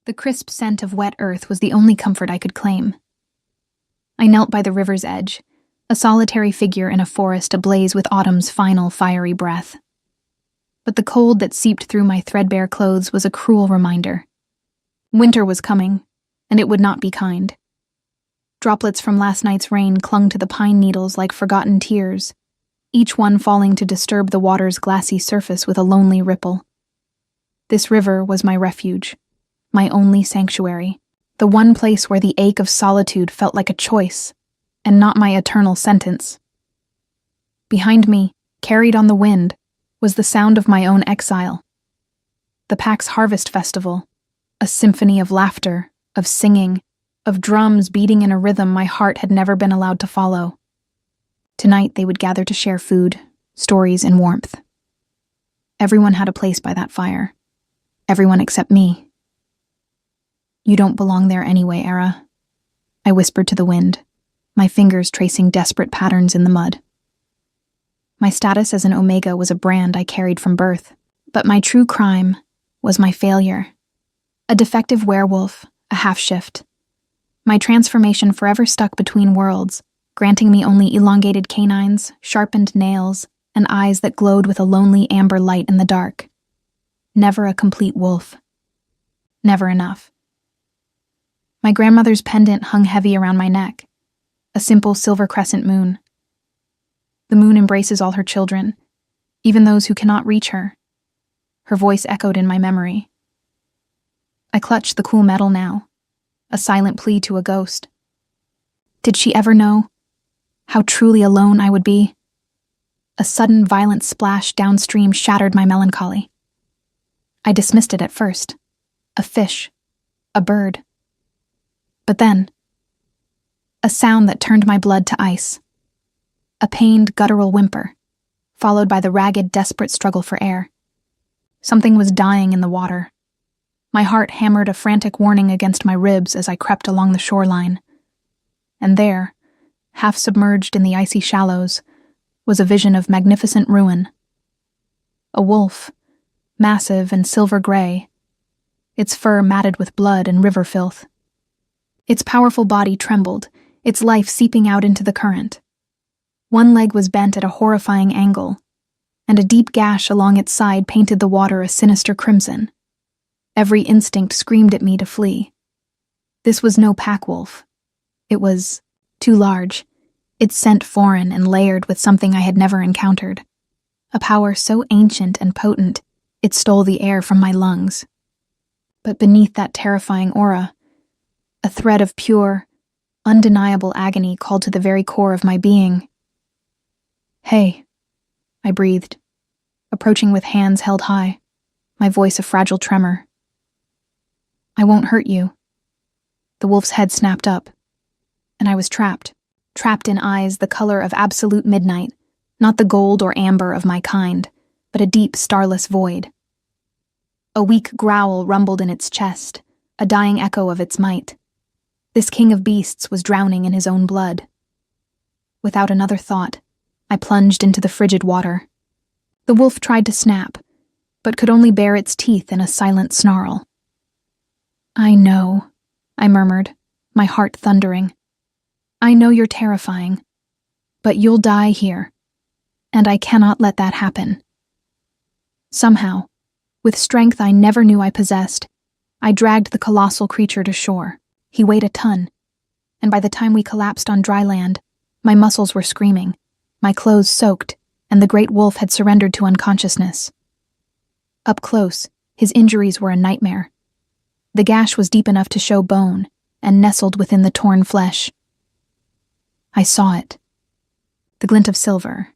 The crisp scent of wet earth was the only comfort I could claim. I knelt by the river's edge, a solitary figure in a forest ablaze with autumn's final fiery breath. But the cold that seeped through my threadbare clothes was a cruel reminder. Winter was coming, and it would not be kind. Droplets from last night's rain clung to the pine needles like forgotten tears, each one falling to disturb the water's glassy surface with a lonely ripple. This river was my refuge, my only sanctuary, the one place where the ache of solitude felt like a choice, and not my eternal sentence. Behind me, carried on the wind, was the sound of my own exile. The pack's harvest festival, a symphony of laughter, of singing, of drums beating in a rhythm my heart had never been allowed to follow. Tonight they would gather to share food, stories, and warmth. Everyone had a place by that fire. Everyone except me. "You don't belong there anyway, Era," I whispered to the wind, my fingers tracing desperate patterns in the mud. My status as an Omega was a brand I carried from birth, but my true crime was my failure. A defective werewolf, a half-shift. My transformation forever stuck between worlds, granting me only elongated canines, sharpened nails, and eyes that glowed with a lonely amber light in the dark. Never a complete wolf. Never enough. My grandmother's pendant hung heavy around my neck, a simple silver crescent moon. The moon embraces all her children, even those who cannot reach her. Her voice echoed in my memory. I clutched the cool metal now, a silent plea to a ghost. Did she ever know how truly alone I would be? A sudden violent splash downstream shattered my melancholy. I dismissed it at first. A fish. A bird. But then, a sound that turned my blood to ice. A pained, guttural whimper, followed by the ragged, desperate struggle for air. Something was dying in the water. My heart hammered a frantic warning against my ribs as I crept along the shoreline. And there, half submerged in the icy shallows, was a vision of magnificent ruin. A wolf, massive and silver gray, its fur matted with blood and river filth. Its powerful body trembled, its life seeping out into the current. One leg was bent at a horrifying angle, and a deep gash along its side painted the water a sinister crimson. Every instinct screamed at me to flee. This was no pack wolf. It was too large, its scent foreign and layered with something I had never encountered. A power so ancient and potent, it stole the air from my lungs. But beneath that terrifying aura, a thread of pure, undeniable agony called to the very core of my being. "Hey," I breathed, approaching with hands held high, my voice a fragile tremor. "I won't hurt you." The wolf's head snapped up, and I was trapped in eyes the color of absolute midnight, not the gold or amber of my kind, but a deep, starless void. A weak growl rumbled in its chest, a dying echo of its might. This king of beasts was drowning in his own blood. Without another thought, I plunged into the frigid water. The wolf tried to snap, but could only bare its teeth in a silent snarl. "I know," I murmured, my heart thundering. "I know you're terrifying, but you'll die here, and I cannot let that happen." Somehow, with strength I never knew I possessed, I dragged the colossal creature to shore. He weighed a ton, and by the time we collapsed on dry land, my muscles were screaming, my clothes soaked, and the great wolf had surrendered to unconsciousness. Up close, his injuries were a nightmare. The gash was deep enough to show bone, and nestled within the torn flesh. I saw it. The glint of silver.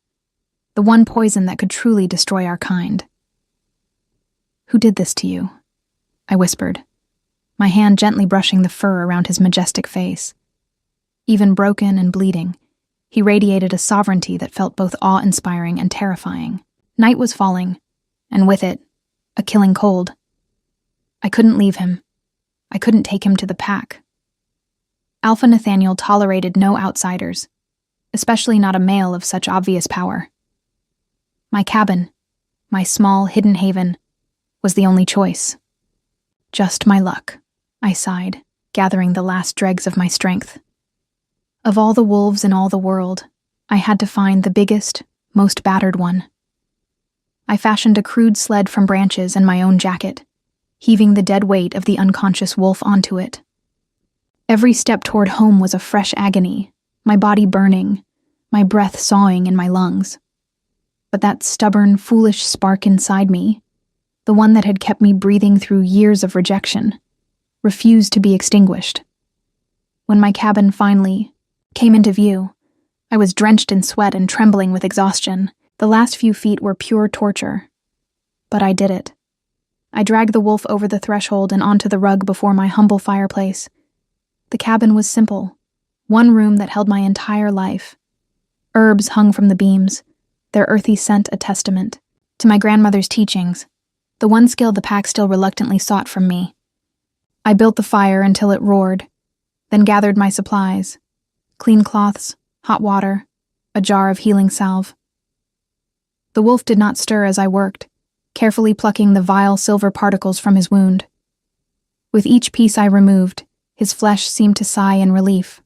The one poison that could truly destroy our kind. "Who did this to you?" I whispered, my hand gently brushing the fur around his majestic face. Even broken and bleeding, he radiated a sovereignty that felt both awe-inspiring and terrifying. Night was falling, and with it, a killing cold. I couldn't leave him. I couldn't take him to the pack. Alpha Nathaniel tolerated no outsiders, especially not a male of such obvious power. My cabin, my small hidden haven, was the only choice. Just my luck. I sighed, gathering the last dregs of my strength. Of all the wolves in all the world, I had to find the biggest, most battered one. I fashioned a crude sled from branches and my own jacket, heaving the dead weight of the unconscious wolf onto it. Every step toward home was a fresh agony, my body burning, my breath sawing in my lungs. But that stubborn, foolish spark inside me, the one that had kept me breathing through years of rejection, refused to be extinguished. When my cabin finally came into view, I was drenched in sweat and trembling with exhaustion. The last few feet were pure torture. But I did it. I dragged the wolf over the threshold and onto the rug before my humble fireplace. The cabin was simple, one room that held my entire life. Herbs hung from the beams, their earthy scent a testament to my grandmother's teachings, the one skill the pack still reluctantly sought from me. I built the fire until it roared, then gathered my supplies: clean cloths, hot water, a jar of healing salve. The wolf did not stir as I worked, carefully plucking the vile silver particles from his wound. With each piece I removed, his flesh seemed to sigh in relief.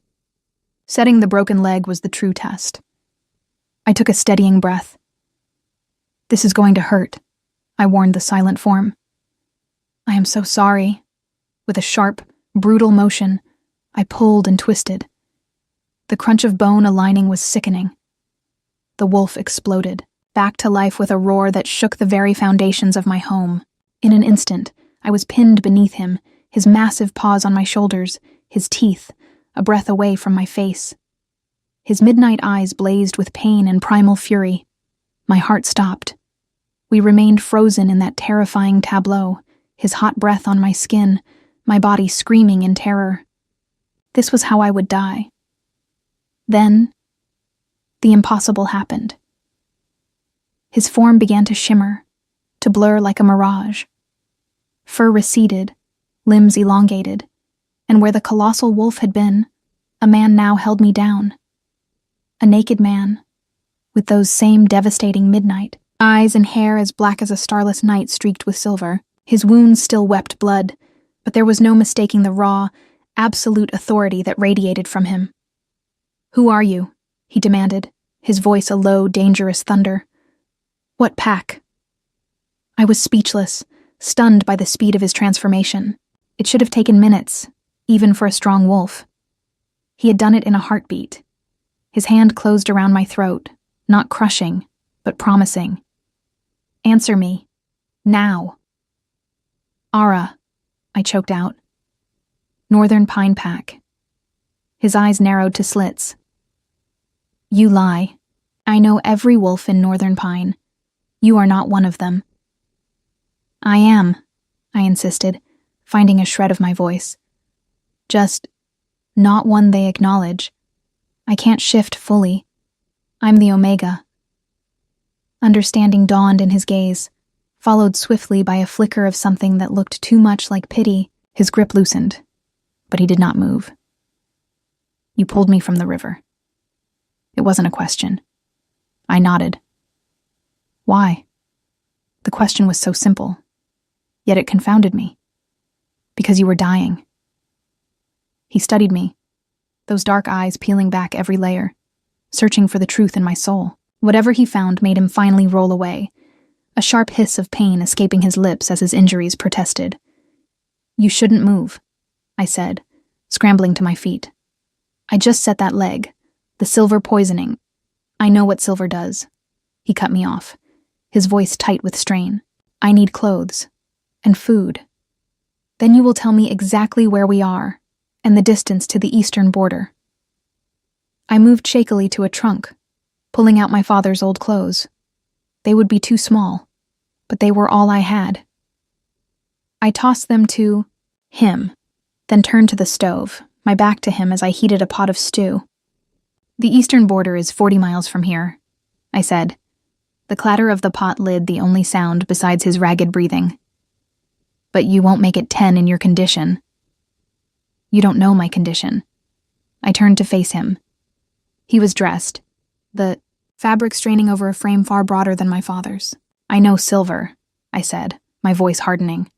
Setting the broken leg was the true test. I took a steadying breath. "This is going to hurt," I warned the silent form. "I am so sorry." With a sharp, brutal motion, I pulled and twisted. The crunch of bone aligning was sickening. The wolf exploded, back to life with a roar that shook the very foundations of my home. In an instant, I was pinned beneath him, his massive paws on my shoulders, his teeth a breath away from my face. His midnight eyes blazed with pain and primal fury. My heart stopped. We remained frozen in that terrifying tableau, his hot breath on my skin, my body screaming in terror. This was how I would die. Then, the impossible happened. His form began to shimmer, to blur like a mirage. Fur receded, limbs elongated, and where the colossal wolf had been, a man now held me down. A naked man, with those same devastating midnight, eyes and hair as black as a starless night streaked with silver. His wounds still wept blood, but there was no mistaking the raw, absolute authority that radiated from him. "Who are you?" he demanded, his voice a low, dangerous thunder. "What pack?" I was speechless, stunned by the speed of his transformation. It should have taken minutes, even for a strong wolf. He had done it in a heartbeat. His hand closed around my throat, not crushing, but promising. "Answer me. Now." "Ara," I choked out. "Northern Pine Pack." His eyes narrowed to slits. "You lie. I know every wolf in Northern Pine. You are not one of them." "I am," I insisted, finding a shred of my voice. "Just not one they acknowledge. I can't shift fully. I'm the Omega." Understanding dawned in his gaze, followed swiftly by a flicker of something that looked too much like pity. His grip loosened, but he did not move. "You pulled me from the river." It wasn't a question. I nodded. "Why?" The question was so simple, yet it confounded me. "Because you were dying." He studied me, those dark eyes peeling back every layer, searching for the truth in my soul. Whatever he found made him finally roll away, a sharp hiss of pain escaping his lips as his injuries protested. "You shouldn't move," I said, scrambling to my feet. "I just set that leg. The silver poisoning. I know what silver does." He cut me off, his voice tight with strain. "I need clothes. And food. Then you will tell me exactly where we are, and the distance to the eastern border." I moved shakily to a trunk, pulling out my father's old clothes. They would be too small, but they were all I had. I tossed them to him, then turned to the stove, my back to him as I heated a pot of stew. "The eastern border is 40 miles from here," I said, the clatter of the pot lid the only sound besides his ragged breathing. "But you won't make it 10 in your condition." "You don't know my condition." I turned to face him. He was dressed, the fabric straining over a frame far broader than my father's. "I know silver," I said, my voice hardening.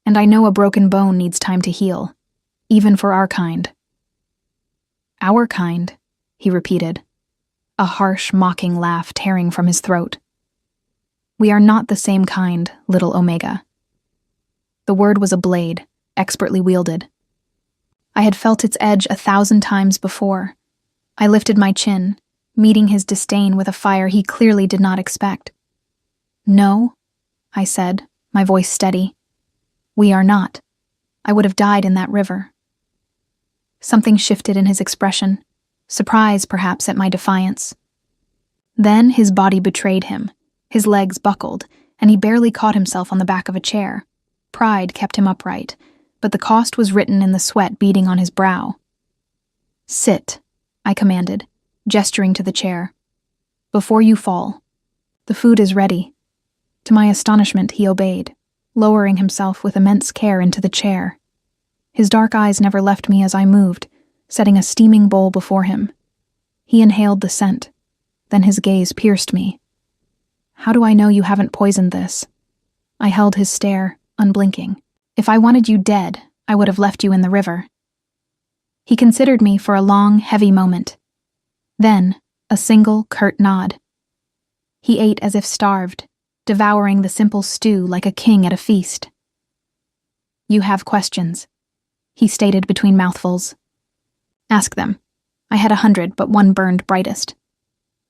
And I know a broken bone needs time to heal, even for our kind. Our kind, he repeated, a harsh, mocking laugh tearing from his throat. We are not the same kind, little Omega. The word was a blade, expertly wielded. I had felt its edge 1,000 times before. I lifted my chin, meeting his disdain with a fire he clearly did not expect. No, I said, my voice steady. We are not. I would have died in that river. Something shifted in his expression, surprise perhaps at my defiance. Then his body betrayed him. His legs buckled, and he barely caught himself on the back of a chair. Pride kept him upright, but the cost was written in the sweat beading on his brow. Sit, I commanded, gesturing to the chair. Before you fall. The food is ready. To my astonishment, he obeyed, lowering himself with immense care into the chair. His dark eyes never left me as I moved, setting a steaming bowl before him. He inhaled the scent, then his gaze pierced me. How do I know you haven't poisoned this? I held his stare, unblinking. If I wanted you dead, I would have left you in the river. He considered me for a long, heavy moment. Then, a single, curt nod. He ate as if starved, devouring the simple stew like a king at a feast. You have questions, he stated between mouthfuls. Ask them. I had 100, but one burned brightest.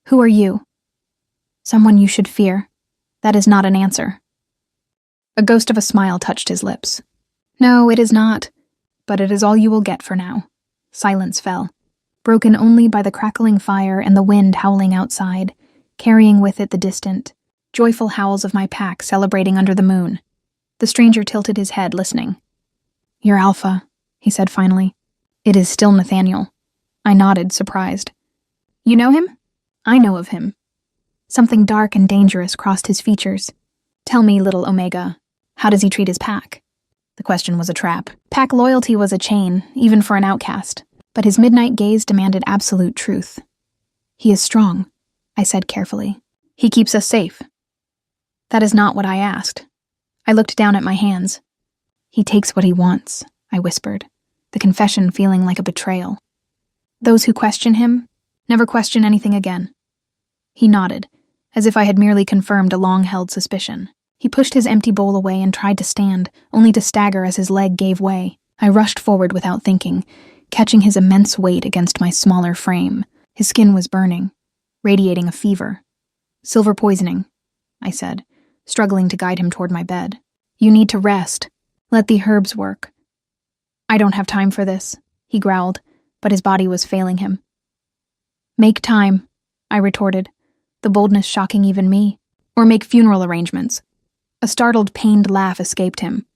Who are you? Someone you should fear. That is not an answer. A ghost of a smile touched his lips. No, it is not, but it is all you will get for now. Silence fell, broken only by the crackling fire and the wind howling outside, carrying with it the distant, joyful howls of my pack celebrating under the moon. The stranger tilted his head, listening. You're Alpha, he said finally. It is still Nathaniel. I nodded, surprised. You know him? I know of him. Something dark and dangerous crossed his features. Tell me, little Omega, how does he treat his pack? The question was a trap. Pack loyalty was a chain, even for an outcast, but his midnight gaze demanded absolute truth. He is strong, I said carefully. He keeps us safe. That is not what I asked. I looked down at my hands. He takes what he wants, I whispered, the confession feeling like a betrayal. Those who question him never question anything again. He nodded, as if I had merely confirmed a long-held suspicion. He pushed his empty bowl away and tried to stand, only to stagger as his leg gave way. I rushed forward without thinking, catching his immense weight against my smaller frame. His skin was burning, radiating a fever. Silver poisoning, I said, struggling to guide him toward my bed. You need to rest. Let the herbs work. I don't have time for this, he growled, but his body was failing him. Make time, I retorted, the boldness shocking even me. Or make funeral arrangements. A startled, pained laugh escaped him.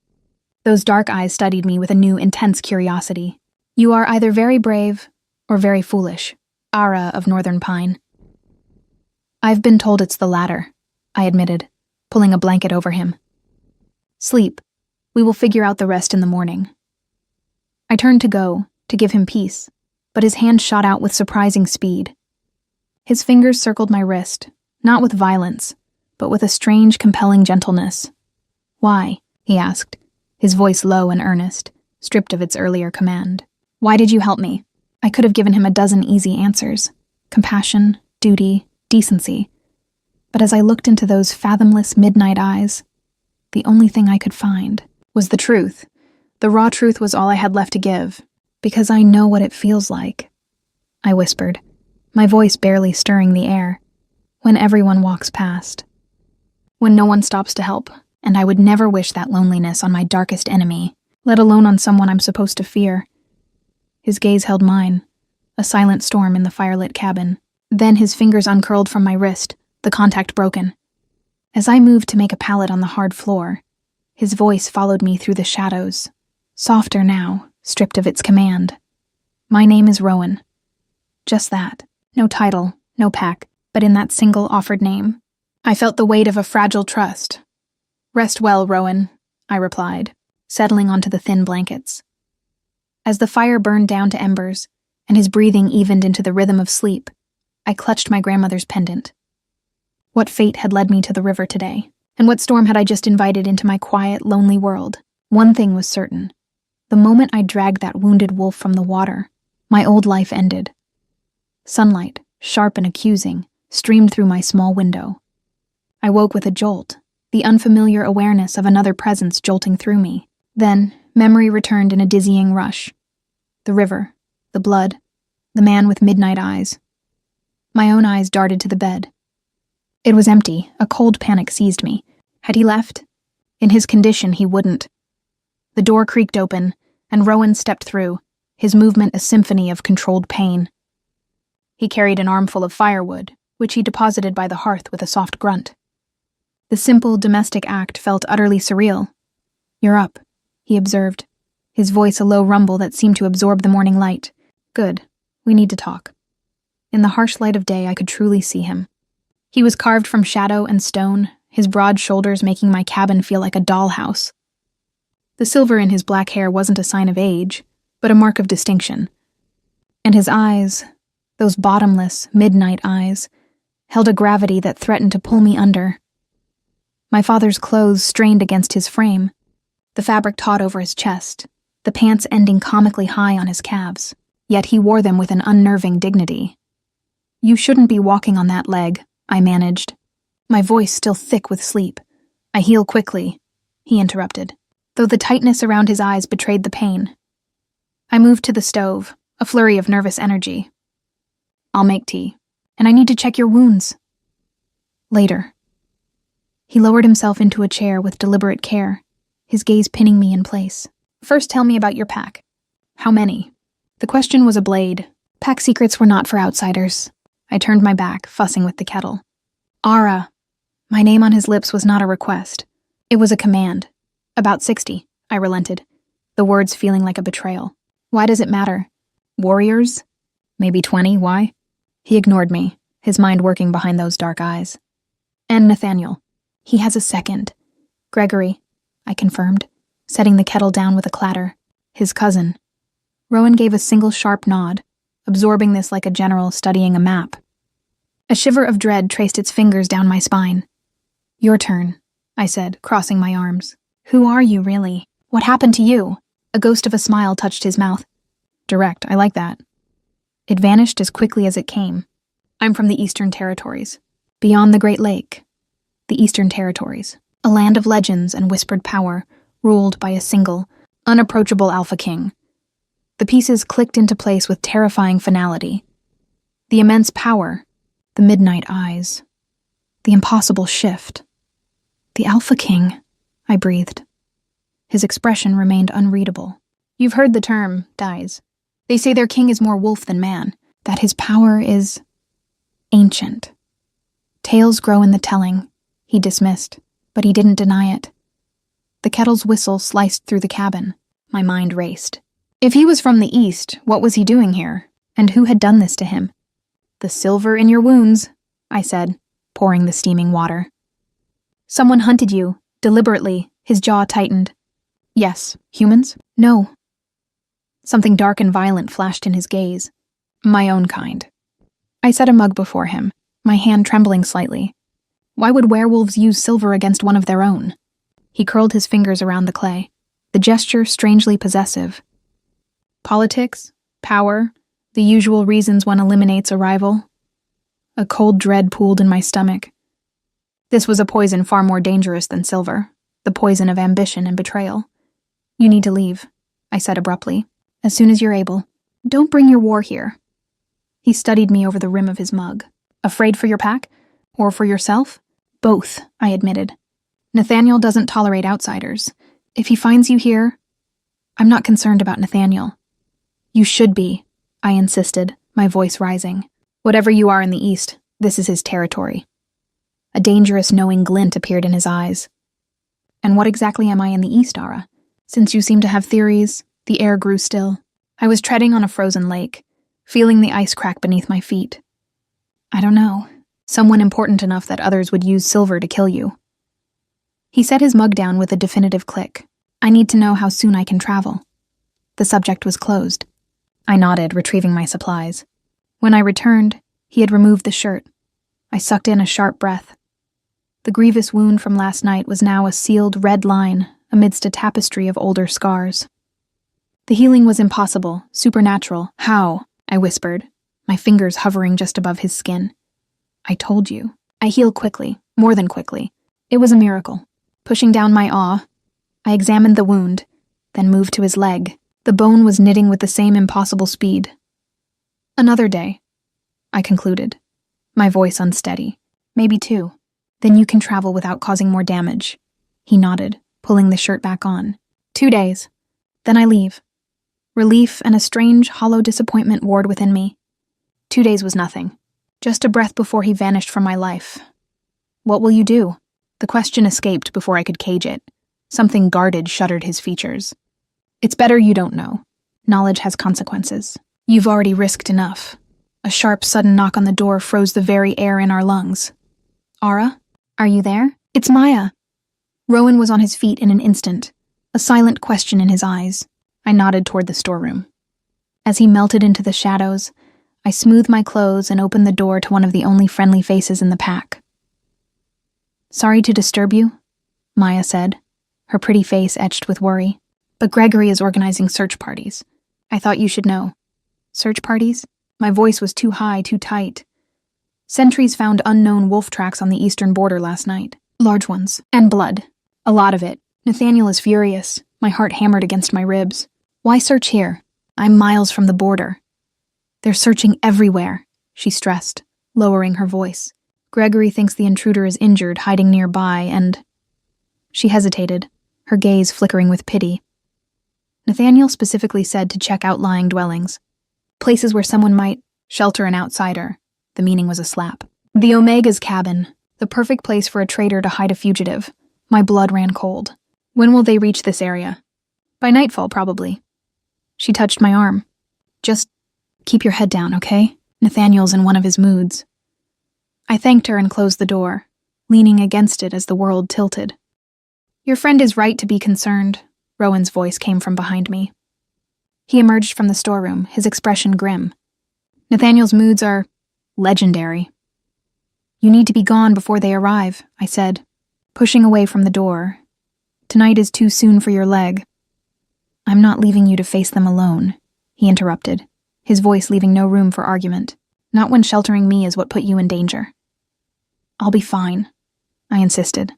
Those dark eyes studied me with a new, intense curiosity. You are either very brave or very foolish, Ara of Northern Pine. I've been told it's the latter, I admitted, pulling a blanket over him. Sleep. We will figure out the rest in the morning. I turned to go, to give him peace, but his hand shot out with surprising speed. His fingers circled my wrist, not with violence, but with a strange, compelling gentleness. Why? He asked, his voice low and earnest, stripped of its earlier command. Why did you help me? I could have given him a dozen easy answers. Compassion, duty, decency. But as I looked into those fathomless midnight eyes, the only thing I could find was the truth. The raw truth was all I had left to give, because I know what it feels like. I whispered, my voice barely stirring the air, when everyone walks past. When no one stops to help, and I would never wish that loneliness on my darkest enemy, let alone on someone I'm supposed to fear. His gaze held mine, a silent storm in the firelit cabin. Then his fingers uncurled from my wrist, the contact broken. As I moved to make a pallet on the hard floor, his voice followed me through the shadows, softer now, stripped of its command. My name is Rowan. Just that. No title, no pack, but in that single offered name, I felt the weight of a fragile trust. Rest well, Rowan, I replied, settling onto the thin blankets. As the fire burned down to embers, and his breathing evened into the rhythm of sleep, I clutched my grandmother's pendant. What fate had led me to the river today, and what storm had I just invited into my quiet, lonely world? One thing was certain. The moment I dragged that wounded wolf from the water, my old life ended. Sunlight, sharp and accusing, streamed through my small window. I woke with a jolt, the unfamiliar awareness of another presence jolting through me. Then, memory returned in a dizzying rush. The river, the blood, the man with midnight eyes. My own eyes darted to the bed. It was empty. A cold panic seized me. Had he left? In his condition, he wouldn't. The door creaked open, and Rowan stepped through, his movement a symphony of controlled pain. He carried an armful of firewood, which he deposited by the hearth with a soft grunt. The simple domestic act felt utterly surreal. "You're up," he observed, his voice a low rumble that seemed to absorb the morning light. "Good. We need to talk." In the harsh light of day, I could truly see him. He was carved from shadow and stone, his broad shoulders making my cabin feel like a dollhouse. The silver in his black hair wasn't a sign of age, but a mark of distinction. And his eyes, those bottomless, midnight eyes, held a gravity that threatened to pull me under. My father's clothes strained against his frame, the fabric taut over his chest, the pants ending comically high on his calves, yet he wore them with an unnerving dignity. "You shouldn't be walking on that leg," I managed, my voice still thick with sleep. "I heal quickly," he interrupted, though the tightness around his eyes betrayed the pain. I moved to the stove, a flurry of nervous energy. "I'll make tea, and I need to check your wounds." "Later." He lowered himself into a chair with deliberate care, his gaze pinning me in place. "First tell me about your pack. How many?" The question was a blade. Pack secrets were not for outsiders. I turned my back, fussing with the kettle. "Ara." My name on his lips was not a request. It was a command. "About 60, I relented, the words feeling like a betrayal. "Why does it matter?" "Warriors? Maybe 20, why?" He ignored me, his mind working behind those dark eyes. "And Nathaniel. He has a second." "Gregory," I confirmed, setting the kettle down with a clatter. "His cousin." Rowan gave a single sharp nod, absorbing this like a general studying a map. A shiver of dread traced its fingers down my spine. "Your turn," I said, crossing my arms. "Who are you, really? What happened to you?" A ghost of a smile touched his mouth. "Direct, I like that." It vanished as quickly as it came. "I'm from the Eastern Territories. Beyond the Great Lake. The Eastern Territories. A land of legends and whispered power, ruled by a single, unapproachable Alpha King." The pieces clicked into place with terrifying finality. The immense power, the midnight eyes, the impossible shift. "The Alpha King," I breathed. His expression remained unreadable. "You've heard the term, Dies. They say their king is more wolf than man, that his power is ancient. Tales grow in the telling," he dismissed, but he didn't deny it. The kettle's whistle sliced through the cabin. My mind raced. If he was from the East, what was he doing here? And who had done this to him? "The silver in your wounds," I said, pouring the steaming water. "Someone hunted you, deliberately," his jaw tightened. "Yes. Humans?" "No." Something dark and violent flashed in his gaze. "My own kind." I set a mug before him, my hand trembling slightly. Why would werewolves use silver against one of their own? He curled his fingers around the clay, the gesture strangely possessive. "Politics? Power? The usual reasons one eliminates a rival?" A cold dread pooled in my stomach. This was a poison far more dangerous than silver, the poison of ambition and betrayal. "You need to leave," I said abruptly, "as soon as you're able. Don't bring your war here." He studied me over the rim of his mug. "Afraid for your pack? Or for yourself?" "Both," I admitted. "Nathaniel doesn't tolerate outsiders. If he finds you here..." "I'm not concerned about Nathaniel." "You should be," I insisted, my voice rising. "Whatever you are in the East, this is his territory." A dangerous knowing glint appeared in his eyes. "And what exactly am I in the East, Ara? Since you seem to have theories." The air grew still. I was treading on a frozen lake, feeling the ice crack beneath my feet. "I don't know. Someone important enough that others would use silver to kill you." He set his mug down with a definitive click. "I need to know how soon I can travel." The subject was closed. I nodded, retrieving my supplies. When I returned, he had removed the shirt. I sucked in a sharp breath. The grievous wound from last night was now a sealed red line, amidst a tapestry of older scars. The healing was impossible, supernatural. How? I whispered, my fingers hovering just above his skin. I told you. I heal quickly, more than quickly. It was a miracle. Pushing down my awe, I examined the wound, then moved to his leg. The bone was knitting with the same impossible speed. Another day, I concluded, my voice unsteady. Maybe 2. Then you can travel without causing more damage. He nodded, pulling the shirt back on. 2 days. Then I leave. Relief and a strange, hollow disappointment warred within me. 2 days was nothing. Just a breath before he vanished from my life. What will you do? The question escaped before I could cage it. Something guarded shuttered his features. It's better you don't know. Knowledge has consequences. You've already risked enough. A sharp, sudden knock on the door froze the very air in our lungs. Ara? Are you there? It's Maya. Rowan was on his feet in an instant, a silent question in his eyes. I nodded toward the storeroom. As he melted into the shadows, I smoothed my clothes and opened the door to one of the only friendly faces in the pack. Sorry to disturb you, Maya said, her pretty face etched with worry. But Gregory is organizing search parties. I thought you should know. Search parties? My voice was too high, too tight. Sentries found unknown wolf tracks on the eastern border last night. Large ones. And blood. A lot of it. Nathaniel is furious. My heart hammered against my ribs. Why search here? I'm miles from the border. They're searching everywhere, she stressed, lowering her voice. Gregory thinks the intruder is injured, hiding nearby, and... She hesitated, her gaze flickering with pity. Nathaniel specifically said to check outlying dwellings. Places where someone might shelter an outsider. The meaning was a slap. The Omega's cabin, the perfect place for a traitor to hide a fugitive. My blood ran cold. When will they reach this area? By nightfall, probably. She touched my arm. Just keep your head down, okay? Nathaniel's in one of his moods. I thanked her and closed the door, leaning against it as the world tilted. Your friend is right to be concerned, Rowan's voice came from behind me. He emerged from the storeroom, his expression grim. Nathaniel's moods are legendary. You need to be gone before they arrive, I said, pushing away from the door. Tonight is too soon for your leg. I'm not leaving you to face them alone, he interrupted, his voice leaving no room for argument. Not when sheltering me is what put you in danger. I'll be fine, I insisted,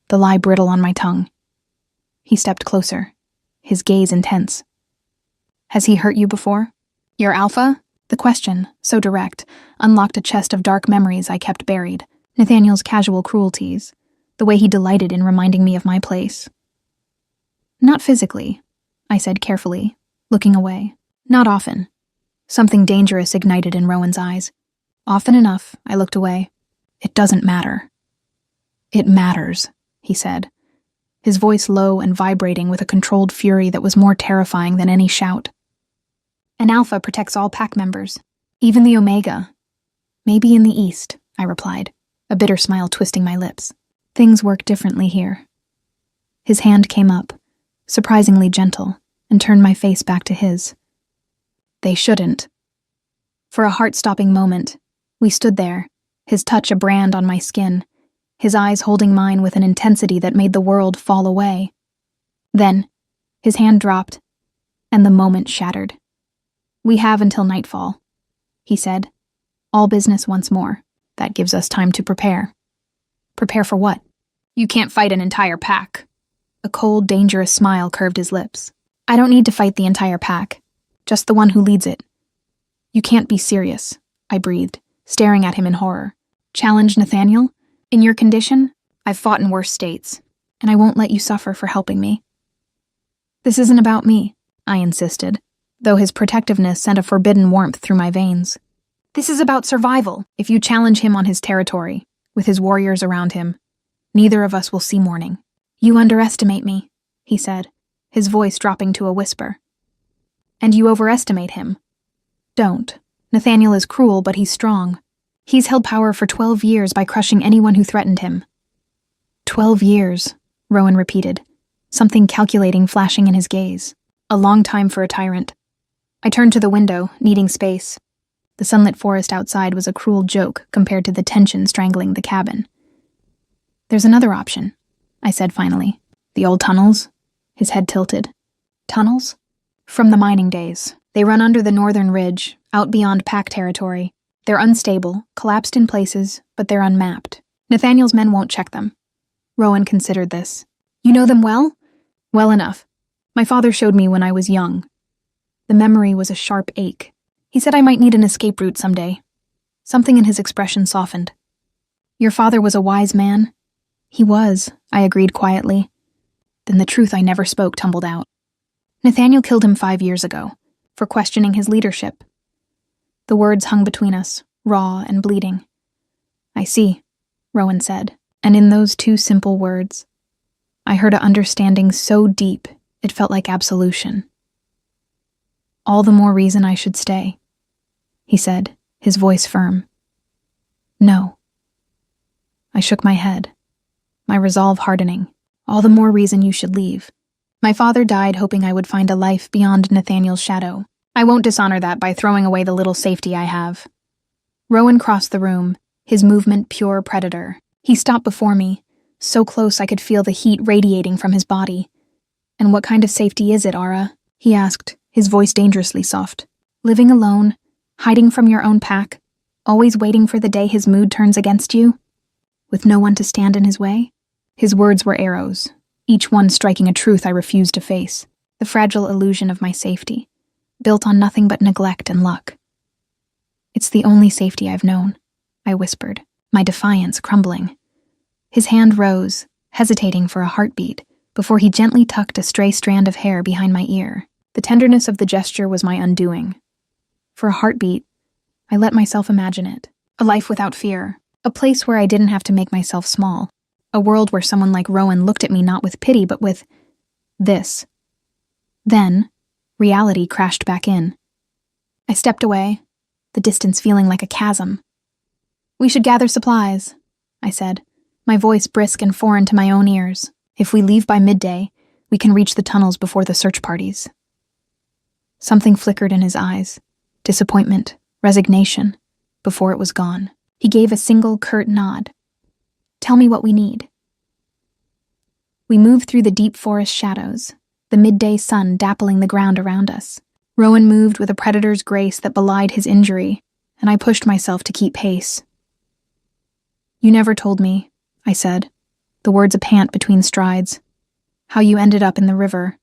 the lie brittle on my tongue. He stepped closer, his gaze intense. Has he hurt you before? Your alpha? The question, so direct, unlocked a chest of dark memories I kept buried. Nathaniel's casual cruelties, the way he delighted in reminding me of my place. Not physically, I said carefully, looking away. Not often. Something dangerous ignited in Rowan's eyes. Often enough, I looked away. It doesn't matter. It matters, he said, his voice low and vibrating with a controlled fury that was more terrifying than any shout. An alpha protects all pack members, even the Omega. Maybe in the East, I replied, a bitter smile twisting my lips. Things work differently here. His hand came up, surprisingly gentle, and turned my face back to his. They shouldn't. For a heart-stopping moment, we stood there, his touch a brand on my skin, his eyes holding mine with an intensity that made the world fall away. Then, his hand dropped, and the moment shattered. We have until nightfall, he said. All business once more. That gives us time to prepare. Prepare for what? You can't fight an entire pack. A cold, dangerous smile curved his lips. I don't need to fight the entire pack. Just the one who leads it. You can't be serious, I breathed, staring at him in horror. Challenge Nathaniel? In your condition, I've fought in worse states, and I won't let you suffer for helping me. This isn't about me, I insisted, though his protectiveness sent a forbidden warmth through my veins. This is about survival. If you challenge him on his territory, with his warriors around him, neither of us will see morning. You underestimate me, he said, his voice dropping to a whisper. And you overestimate him. Don't. Nathaniel is cruel, but he's strong. He's held power for 12 years by crushing anyone who threatened him. 12 years, Rowan repeated, something calculating flashing in his gaze. A long time for a tyrant. I turned to the window, needing space. The sunlit forest outside was a cruel joke compared to the tension strangling the cabin. There's another option, I said finally. The old tunnels, His head tilted. Tunnels? From the mining days. They run under the northern ridge, out beyond pack territory. They're unstable, collapsed in places, but they're unmapped. Nathaniel's men won't check them. Rowan considered this. You know them well? Well enough. My father showed me when I was young. The memory was a sharp ache. He said I might need an escape route someday. Something in his expression softened. Your father was a wise man? He was, I agreed quietly. Then the truth I never spoke tumbled out. Nathaniel killed him 5 years ago, for questioning his leadership. The words hung between us, raw and bleeding. I see, Rowan said, and in those 2 simple words, I heard an understanding so deep it felt like absolution. All the more reason I should stay, he said, his voice firm. No. I shook my head, my resolve hardening. All the more reason you should leave. My father died hoping I would find a life beyond Nathaniel's shadow. I won't dishonor that by throwing away the little safety I have. Rowan crossed the room, his movement pure predator. He stopped before me, so close I could feel the heat radiating from his body. And what kind of safety is it, Ara? He asked, his voice dangerously soft. Living alone, hiding from your own pack, always waiting for the day his mood turns against you? With no one to stand in his way? His words were arrows, each one striking a truth I refused to face, the fragile illusion of my safety, built on nothing but neglect and luck. It's the only safety I've known, I whispered, my defiance crumbling. His hand rose, hesitating for a heartbeat, before he gently tucked a stray strand of hair behind my ear. The tenderness of the gesture was my undoing. For a heartbeat, I let myself imagine it. A life without fear, a place where I didn't have to make myself small. A world where someone like Rowan looked at me not with pity, but with this. Then, reality crashed back in. I stepped away, the distance feeling like a chasm. We should gather supplies, I said, my voice brisk and foreign to my own ears. If we leave by midday, we can reach the tunnels before the search parties. Something flickered in his eyes, disappointment, resignation, before it was gone. He gave a single curt nod. Tell me what we need. We moved through the deep forest shadows, the midday sun dappling the ground around us. Rowan moved with a predator's grace that belied his injury, and I pushed myself to keep pace. You never told me, I said, the words a pant between strides, how you ended up in the river,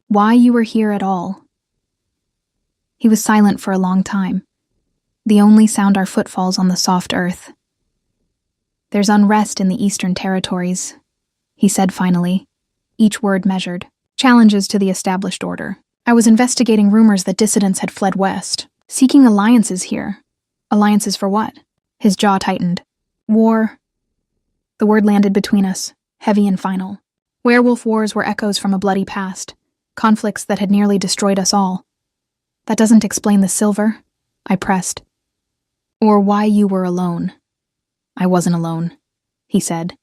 why you were here at all. He was silent for a long time, the only sound our footfalls on the soft earth. There's unrest in the eastern territories, he said finally, each word measured. Challenges to the established order. I was investigating rumors that dissidents had fled west, seeking alliances here. Alliances for what? His jaw tightened. War. The word landed between us, heavy and final. Werewolf wars were echoes from a bloody past, conflicts that had nearly destroyed us all. That doesn't explain the silver, I pressed. Or why you were alone. I wasn't alone, he said,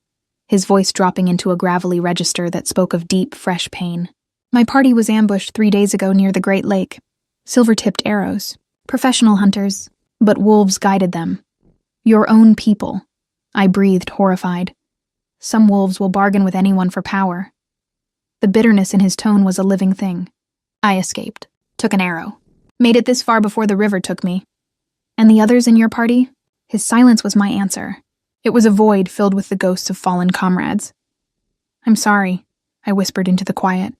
his voice dropping into a gravelly register that spoke of deep, fresh pain. My party was ambushed 3 days ago near the Great Lake. Silver-tipped arrows. Professional hunters, but wolves guided them. Your own people, I breathed, horrified. Some wolves will bargain with anyone for power. The bitterness in his tone was a living thing. I escaped, took an arrow. Made it this far before the river took me. And the others in your party? His silence was my answer. It was a void filled with the ghosts of fallen comrades. I'm sorry, I whispered into the quiet.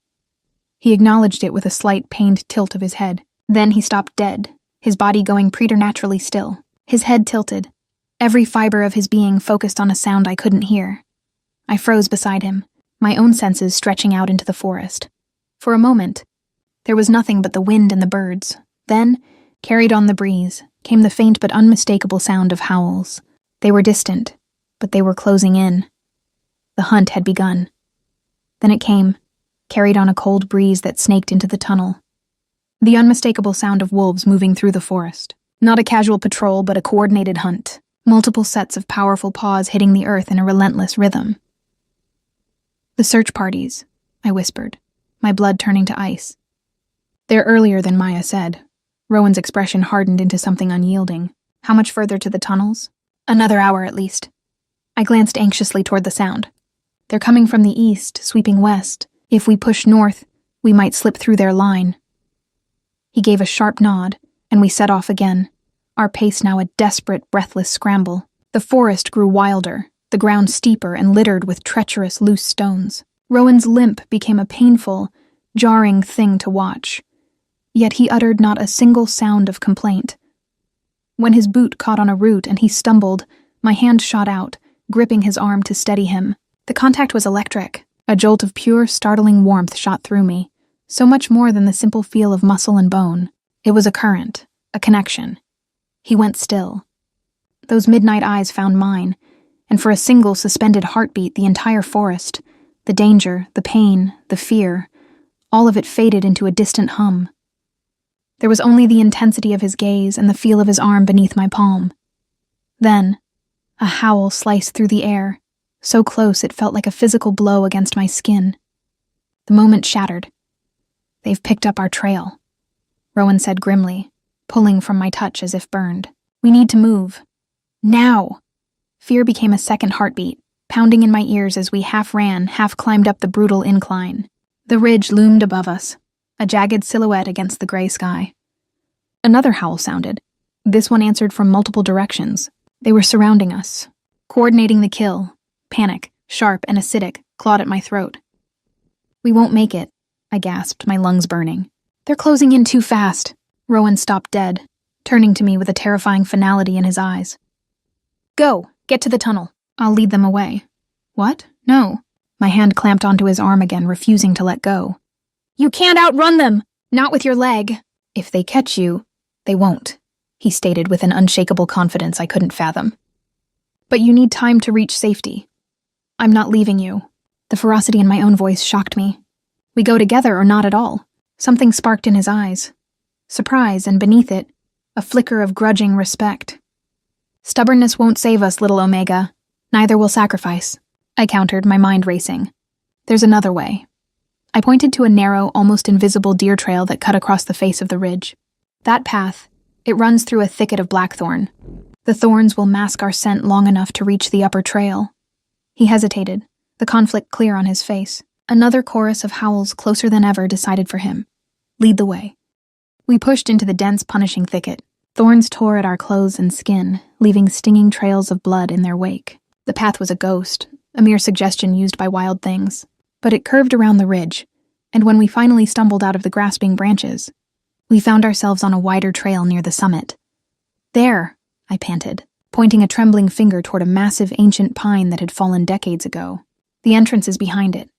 He acknowledged it with a slight pained tilt of his head. Then he stopped dead, his body going preternaturally still. His head tilted, every fiber of his being focused on a sound I couldn't hear. I froze beside him, my own senses stretching out into the forest. For a moment, there was nothing but the wind and the birds. Then, carried on the breeze, came the faint but unmistakable sound of howls. They were distant, but they were closing in. The hunt had begun. Then it came, carried on a cold breeze that snaked into the tunnel. The unmistakable sound of wolves moving through the forest. Not a casual patrol, but a coordinated hunt. Multiple sets of powerful paws hitting the earth in a relentless rhythm. The search parties, I whispered, my blood turning to ice. They're earlier than Maya said. Rowan's expression hardened into something unyielding. How much further to the tunnels? Another hour at least. I glanced anxiously toward the sound. They're coming from the east, sweeping west, If we push north, we might slip through their line. He gave a sharp nod, and we set off again, our pace now a desperate, breathless scramble. The forest grew wilder, the ground steeper and littered with treacherous, loose stones. Rowan's limp became a painful, jarring thing to watch, yet he uttered not a single sound of complaint. When his boot caught on a root and he stumbled, my hand shot out, gripping his arm to steady him. The contact was electric. A jolt of pure, startling warmth shot through me, so much more than the simple feel of muscle and bone. It was a current, a connection. He went still. Those midnight eyes found mine, and for a single suspended heartbeat, the entire forest, the danger, the pain, the fear, all of it faded into a distant hum. There was only the intensity of his gaze and the feel of his arm beneath my palm. Then, a howl sliced through the air, so close it felt like a physical blow against my skin. The moment shattered. "They've picked up our trail," Rowan said grimly, pulling from my touch as if burned. "We need to move. Now!" Fear became a second heartbeat, pounding in my ears as we half ran, half climbed up the brutal incline. The ridge loomed above us, a jagged silhouette against the gray sky. Another howl sounded. This one answered from multiple directions. They were surrounding us, coordinating the kill. Panic, sharp and acidic, clawed at my throat. "We won't make it," I gasped, my lungs burning. "They're closing in too fast." Rowan stopped dead, turning to me with a terrifying finality in his eyes. "Go, get to the tunnel. I'll lead them away." "What? No." My hand clamped onto his arm again, refusing to let go. "You can't outrun them! Not with your leg." "If they catch you, they won't," he stated with an unshakable confidence I couldn't fathom. "But you need time to reach safety. I'm not leaving you." The ferocity in my own voice shocked me. "We go together or not at all." Something sparked in his eyes. Surprise, and beneath it, a flicker of grudging respect. "Stubbornness won't save us, little Omega. Neither will sacrifice," I countered, my mind racing. "There's another way." I pointed to a narrow, almost invisible deer trail that cut across the face of the ridge. "That path, it runs through a thicket of blackthorn. The thorns will mask our scent long enough to reach the upper trail." He hesitated, the conflict clear on his face. Another chorus of howls closer than ever decided for him. "Lead the way." We pushed into the dense, punishing thicket. Thorns tore at our clothes and skin, leaving stinging trails of blood in their wake. The path was a ghost, a mere suggestion used by wild things. But it curved around the ridge, and when we finally stumbled out of the grasping branches, we found ourselves on a wider trail near the summit. "There," I panted, pointing a trembling finger toward a massive ancient pine that had fallen decades ago. "The entrance is behind it."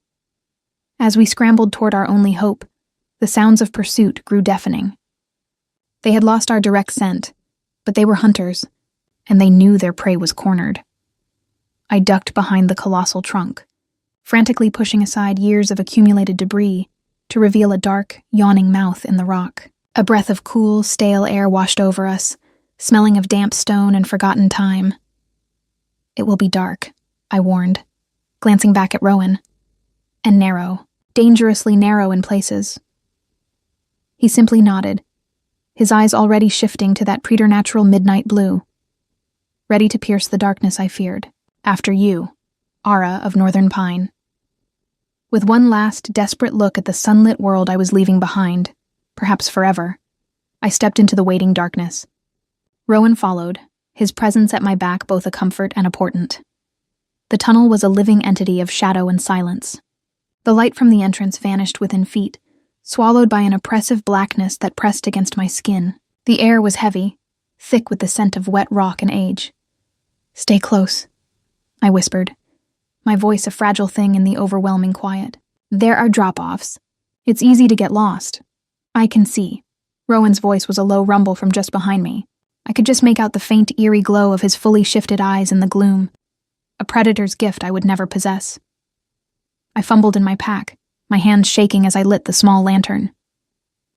As we scrambled toward our only hope, the sounds of pursuit grew deafening. They had lost our direct scent, but they were hunters, and they knew their prey was cornered. I ducked behind the colossal trunk, frantically pushing aside years of accumulated debris to reveal a dark, yawning mouth in the rock. A breath of cool, stale air washed over us, smelling of damp stone and forgotten time. "It will be dark," I warned, glancing back at Rowan. "And narrow, dangerously narrow in places." He simply nodded, his eyes already shifting to that preternatural midnight blue. "Ready to pierce the darkness I feared. After you, Ara of Northern Pine." With one last, desperate look at the sunlit world I was leaving behind, perhaps forever, I stepped into the waiting darkness. Rowan followed, his presence at my back both a comfort and a portent. The tunnel was a living entity of shadow and silence. The light from the entrance vanished within feet, swallowed by an oppressive blackness that pressed against my skin. The air was heavy, thick with the scent of wet rock and age. "Stay close," I whispered, my voice a fragile thing in the overwhelming quiet. "There are drop-offs. It's easy to get lost. I can see." Rowan's voice was a low rumble from just behind me. I could just make out the faint, eerie glow of his fully shifted eyes in the gloom. A predator's gift I would never possess. I fumbled in my pack, my hands shaking as I lit the small lantern.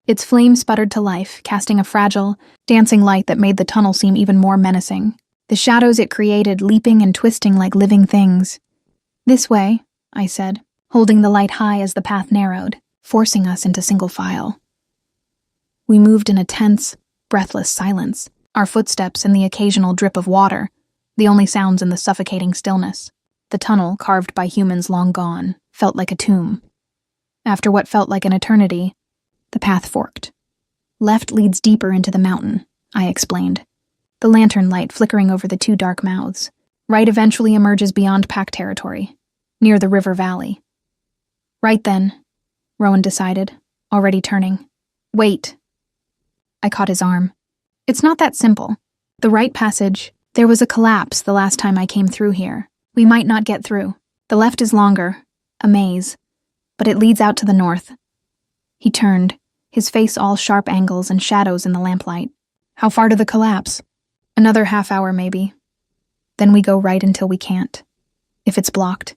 Its flame sputtered to life, casting a fragile, dancing light that made the tunnel seem even more menacing. The shadows it created leaping and twisting like living things. "This way," I said, holding the light high as the path narrowed, forcing us into single file. We moved in a tense, breathless silence, our footsteps and the occasional drip of water, the only sounds in the suffocating stillness. The tunnel, carved by humans long gone, felt like a tomb. After what felt like an eternity, the path forked. Left leads deeper into the mountain, I explained, the lantern light flickering over the two dark mouths. Right eventually emerges beyond pack territory, near the river valley. Right then, Rowan decided, already turning. Wait. I caught his arm. It's not that simple. The right passage. There was a collapse the last time I came through here. We might not get through. The left is longer, a maze, but it leads out to the north. He turned, his face all sharp angles and shadows in the lamplight. How far to the collapse? Another half hour, maybe. Then we go right until we can't. If it's blocked,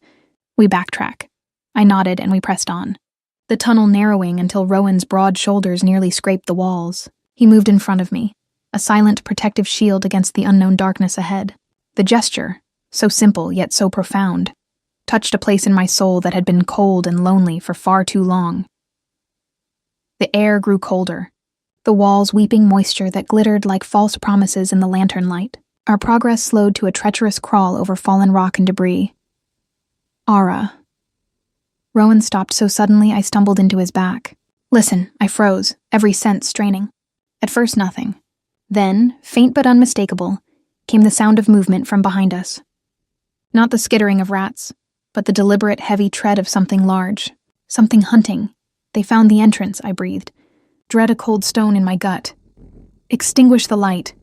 we backtrack. I nodded and we pressed on, the tunnel narrowing until Rowan's broad shoulders nearly scraped the walls. He moved in front of me, a silent protective shield against the unknown darkness ahead. The gesture, so simple yet so profound, touched a place in my soul that had been cold and lonely for far too long. The air grew colder, the walls weeping moisture that glittered like false promises in the lantern light. Our progress slowed to a treacherous crawl over fallen rock and debris. Ara. Rowan stopped so suddenly I stumbled into his back. Listen, I froze, every sense straining. At first nothing. Then, faint but unmistakable, came the sound of movement from behind us. Not the skittering of rats, but the deliberate heavy tread of something large, something hunting. They found the entrance, I breathed. Dread a cold stone in my gut. Extinguish the light,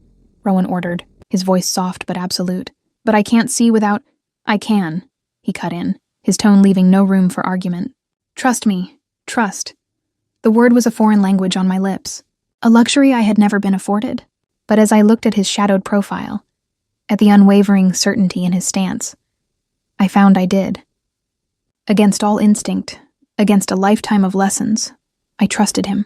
Rowan ordered, his voice soft but absolute. But I can't see without... I can, he cut in, his tone leaving no room for argument. Trust me, trust. The word was a foreign language on my lips, a luxury I had never been afforded. But as I looked at his shadowed profile, at the unwavering certainty in his stance, I found I did. Against all instinct, against a lifetime of lessons, I trusted him.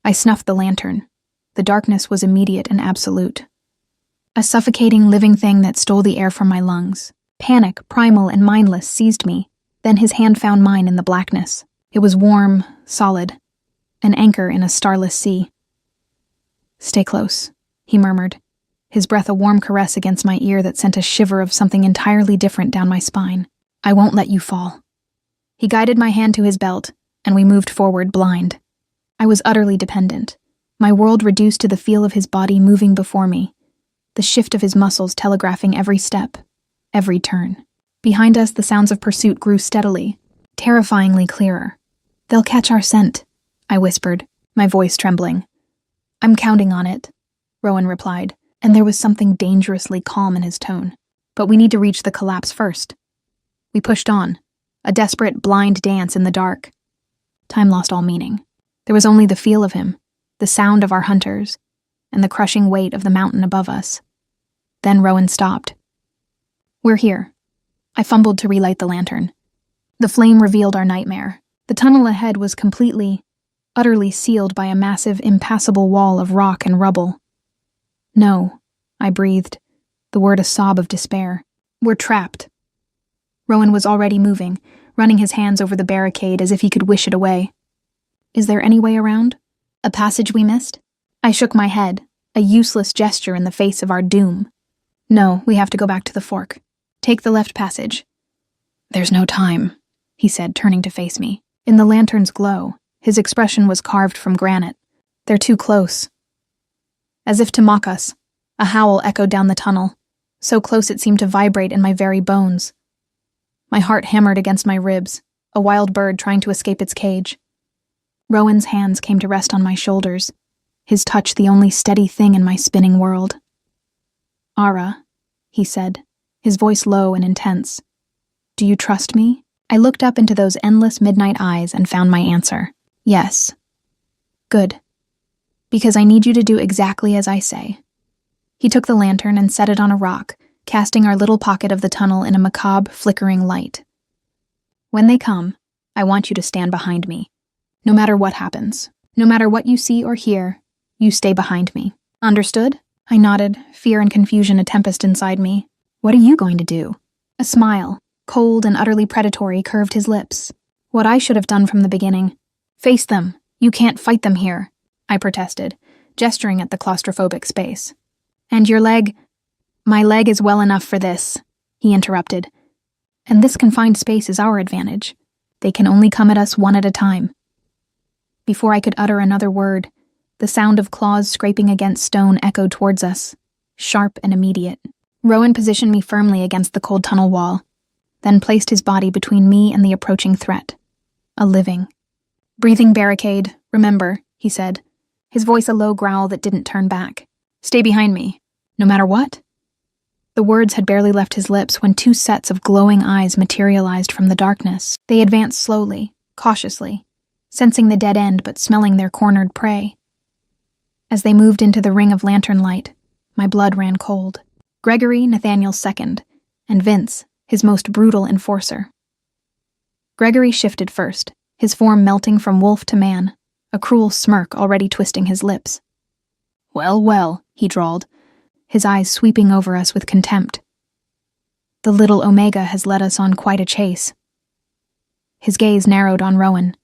I snuffed the lantern. The darkness was immediate and absolute. A suffocating living thing that stole the air from my lungs. Panic, primal and mindless, seized me. Then his hand found mine in the blackness. It was warm, solid, an anchor in a starless sea. Stay close, he murmured, his breath a warm caress against my ear that sent a shiver of something entirely different down my spine. I won't let you fall. He guided my hand to his belt, and we moved forward blind. I was utterly dependent, my world reduced to the feel of his body moving before me, the shift of his muscles telegraphing every step, every turn. Behind us, the sounds of pursuit grew steadily, terrifyingly clearer. They'll catch our scent, I whispered, my voice trembling. I'm counting on it, Rowan replied, and there was something dangerously calm in his tone. But we need to reach the collapse first. We pushed on, a desperate, blind dance in the dark. Time lost all meaning. There was only the feel of him, the sound of our hunters, and the crushing weight of the mountain above us. Then Rowan stopped. We're here. I fumbled to relight the lantern. The flame revealed our nightmare. The tunnel ahead was completely, utterly sealed by a massive, impassable wall of rock and rubble. No, I breathed, the word a sob of despair. We're trapped. Rowan was already moving, running his hands over the barricade as if he could wish it away. Is there any way around? A passage we missed? I shook my head, a useless gesture in the face of our doom. No, we have to go back to the fork. Take the left passage. There's no time, he said, turning to face me. In the lantern's glow, his expression was carved from granite. They're too close. As if to mock us, a howl echoed down the tunnel, so close it seemed to vibrate in my very bones. My heart hammered against my ribs, a wild bird trying to escape its cage. Rowan's hands came to rest on my shoulders, his touch the only steady thing in my spinning world. Ara, he said, his voice low and intense. Do you trust me? I looked up into those endless midnight eyes and found my answer. Yes. Good. Because I need you to do exactly as I say. He took the lantern and set it on a rock, casting our little pocket of the tunnel in a macabre, flickering light. When they come, I want you to stand behind me. No matter what happens, no matter what you see or hear, you stay behind me. Understood? I nodded, fear and confusion a tempest inside me. What are you going to do? A smile, cold and utterly predatory, curved his lips. What I should have done from the beginning. Face them. You can't fight them here, I protested, gesturing at the claustrophobic space. And your leg? My leg is well enough for this, he interrupted. And this confined space is our advantage. They can only come at us one at a time. Before I could utter another word, the sound of claws scraping against stone echoed towards us, sharp and immediate. Rowan positioned me firmly against the cold tunnel wall, then placed his body between me and the approaching threat. A living, breathing barricade, remember, he said, his voice a low growl that didn't turn back. Stay behind me, no matter what. The words had barely left his lips when two sets of glowing eyes materialized from the darkness. They advanced slowly, cautiously, sensing the dead end but smelling their cornered prey. As they moved into the ring of lantern light, my blood ran cold. Gregory, Nathaniel's second, and Vince, his most brutal enforcer. Gregory shifted first, his form melting from wolf to man, a cruel smirk already twisting his lips. Well, well, he drawled, his eyes sweeping over us with contempt. The little Omega has led us on quite a chase. His gaze narrowed on Rowan,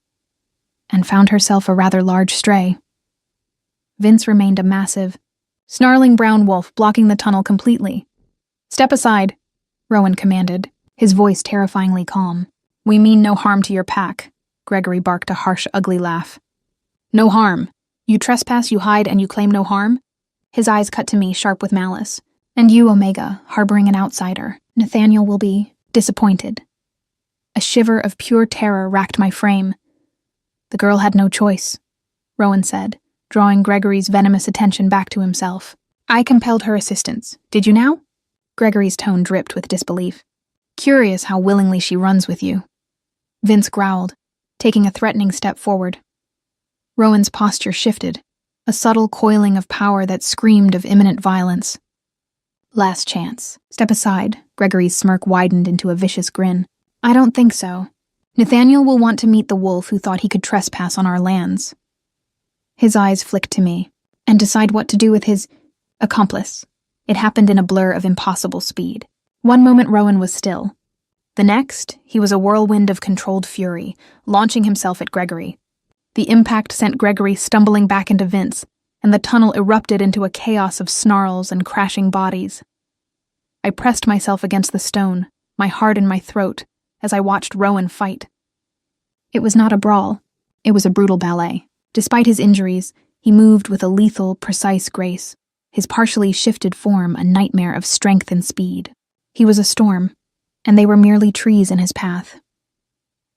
and found herself a rather large stray. Vince remained a massive, snarling brown wolf blocking the tunnel completely. Step aside, Rowan commanded, his voice terrifyingly calm. We mean no harm to your pack, Gregory barked a harsh, ugly laugh. No harm. You trespass, you hide, and you claim no harm? His eyes cut to me, sharp with malice. And you, Omega, harboring an outsider. Nathaniel will be disappointed. A shiver of pure terror racked my frame. The girl had no choice, Rowan said, drawing Gregory's venomous attention back to himself. I compelled her assistance. Did you now? Gregory's tone dripped with disbelief. Curious how willingly she runs with you. Vince growled, taking a threatening step forward. Rowan's posture shifted, a subtle coiling of power that screamed of imminent violence. Last chance. Step aside, Gregory's smirk widened into a vicious grin. I don't think so. Nathaniel will want to meet the wolf who thought he could trespass on our lands. His eyes flicked to me, and decide what to do with his accomplice. It happened in a blur of impossible speed. One moment Rowan was still. The next, he was a whirlwind of controlled fury, launching himself at Gregory. The impact sent Gregory stumbling back into Vince, and the tunnel erupted into a chaos of snarls and crashing bodies. I pressed myself against the stone, my heart in my throat, as I watched Rowan fight. It was not a brawl. It was a brutal ballet. Despite his injuries, he moved with a lethal, precise grace, his partially shifted form a nightmare of strength and speed. He was a storm, and they were merely trees in his path.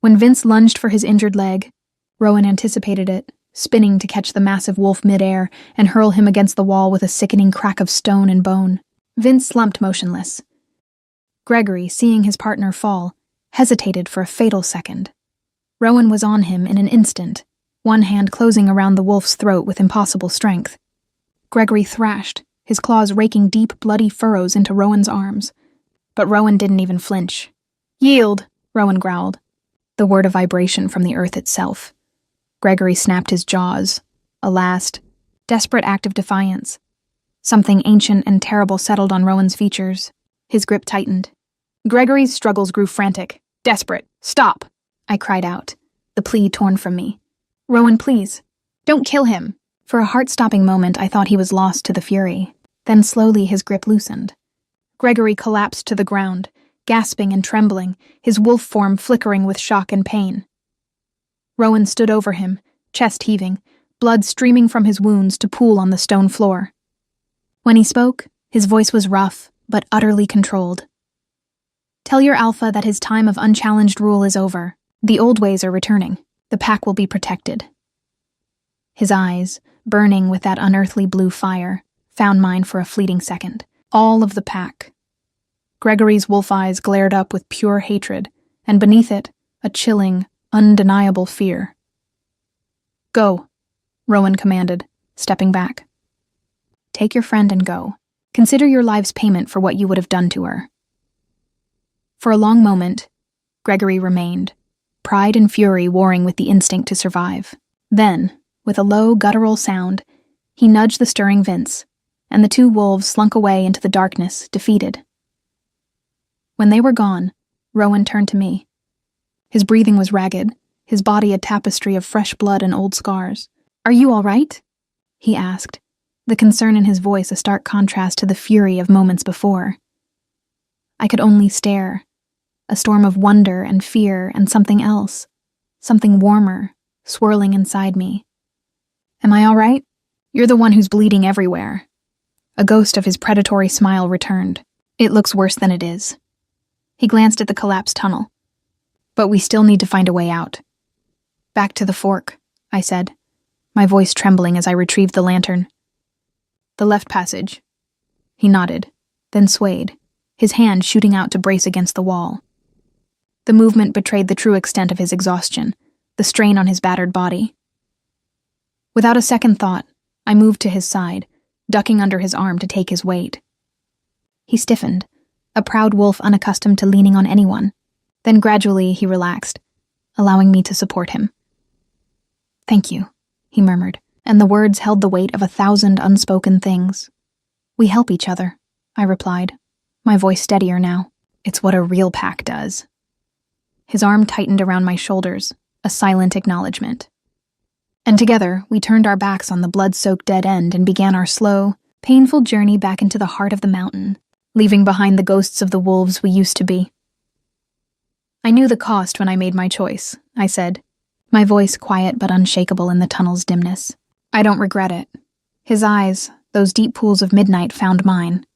When Vince lunged for his injured leg, Rowan anticipated it, spinning to catch the massive wolf midair and hurl him against the wall with a sickening crack of stone and bone. Vince slumped motionless. Gregory, seeing his partner fall, hesitated for a fatal second. Rowan was on him in an instant, one hand closing around the wolf's throat with impossible strength. Gregory thrashed, his claws raking deep, bloody furrows into Rowan's arms. But Rowan didn't even flinch. Yield, Rowan growled, the word a vibration from the earth itself. Gregory snapped his jaws, a last, desperate act of defiance. Something ancient and terrible settled on Rowan's features. His grip tightened. Gregory's struggles grew frantic, desperate. Stop, I cried out, the plea torn from me. Rowan, please, don't kill him. For a heart-stopping moment, I thought he was lost to the fury. Then slowly his grip loosened. Gregory collapsed to the ground, gasping and trembling, his wolf form flickering with shock and pain. Rowan stood over him, chest heaving, blood streaming from his wounds to pool on the stone floor. When he spoke, his voice was rough, but utterly controlled. Tell your alpha that his time of unchallenged rule is over. The old ways are returning. The pack will be protected. His eyes, burning with that unearthly blue fire, found mine for a fleeting second. All of the pack. Gregory's wolf eyes glared up with pure hatred, and beneath it, a chilling, undeniable fear. Go, Rowan commanded, stepping back. Take your friend and go. Consider your life's payment for what you would have done to her. For a long moment, Gregory remained, pride and fury warring with the instinct to survive. Then, with a low, guttural sound, he nudged the stirring Vince, and the two wolves slunk away into the darkness, defeated. When they were gone, Rowan turned to me. His breathing was ragged, his body a tapestry of fresh blood and old scars. Are you all right? He asked, the concern in his voice a stark contrast to the fury of moments before. I could only stare, a storm of wonder and fear and something else, something warmer, swirling inside me. Am I all right? You're the one who's bleeding everywhere. A ghost of his predatory smile returned. It looks worse than it is. He glanced at the collapsed tunnel. But we still need to find a way out. Back to the fork, I said, my voice trembling as I retrieved the lantern. The left passage. He nodded, then swayed, his hand shooting out to brace against the wall. The movement betrayed the true extent of his exhaustion, the strain on his battered body. Without a second thought, I moved to his side, ducking under his arm to take his weight. He stiffened, a proud wolf unaccustomed to leaning on anyone. Then gradually he relaxed, allowing me to support him. Thank you, he murmured, and the words held the weight of 1,000 unspoken things. We help each other, I replied, my voice steadier now. It's what a real pack does. His arm tightened around my shoulders, a silent acknowledgement. And together, we turned our backs on the blood-soaked dead end and began our slow, painful journey back into the heart of the mountain, leaving behind the ghosts of the wolves we used to be. I knew the cost when I made my choice, I said, my voice quiet but unshakable in the tunnel's dimness. I don't regret it. His eyes, those deep pools of midnight, found mine.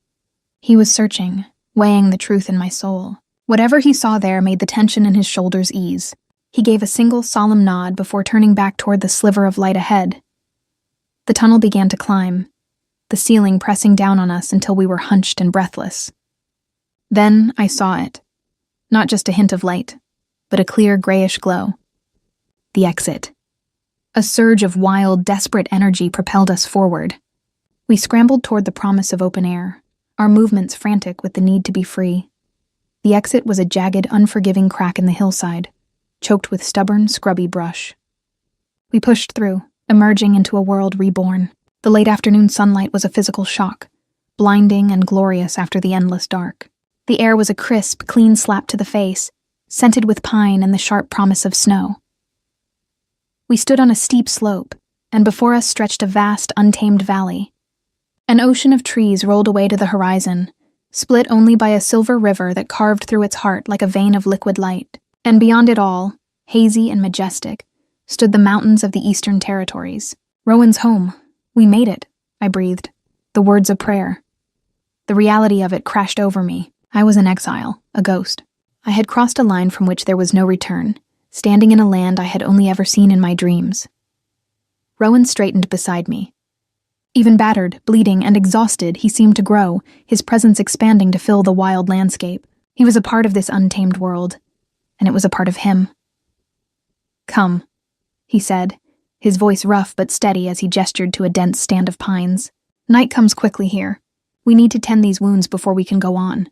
He was searching, weighing the truth in my soul. Whatever he saw there made the tension in his shoulders ease. He gave a single solemn nod before turning back toward the sliver of light ahead. The tunnel began to climb, the ceiling pressing down on us until we were hunched and breathless. Then I saw it. Not just a hint of light, but a clear grayish glow. The exit. A surge of wild, desperate energy propelled us forward. We scrambled toward the promise of open air, our movements frantic with the need to be free. The exit was a jagged, unforgiving crack in the hillside, choked with stubborn, scrubby brush. We pushed through, emerging into a world reborn. The late afternoon sunlight was a physical shock, blinding and glorious after the endless dark. The air was a crisp, clean slap to the face, scented with pine and the sharp promise of snow. We stood on a steep slope, and before us stretched a vast, untamed valley. An ocean of trees rolled away to the horizon, split only by a silver river that carved through its heart like a vein of liquid light. And beyond it all, hazy and majestic, stood the mountains of the Eastern Territories. Rowan's home. We made it, I breathed. The words of prayer. The reality of it crashed over me. I was in exile, a ghost. I had crossed a line from which there was no return, standing in a land I had only ever seen in my dreams. Rowan straightened beside me. Even battered, bleeding, and exhausted, he seemed to grow, his presence expanding to fill the wild landscape. He was a part of this untamed world, and it was a part of him. Come, he said, his voice rough but steady as he gestured to a dense stand of pines. Night comes quickly here. We need to tend these wounds before we can go on.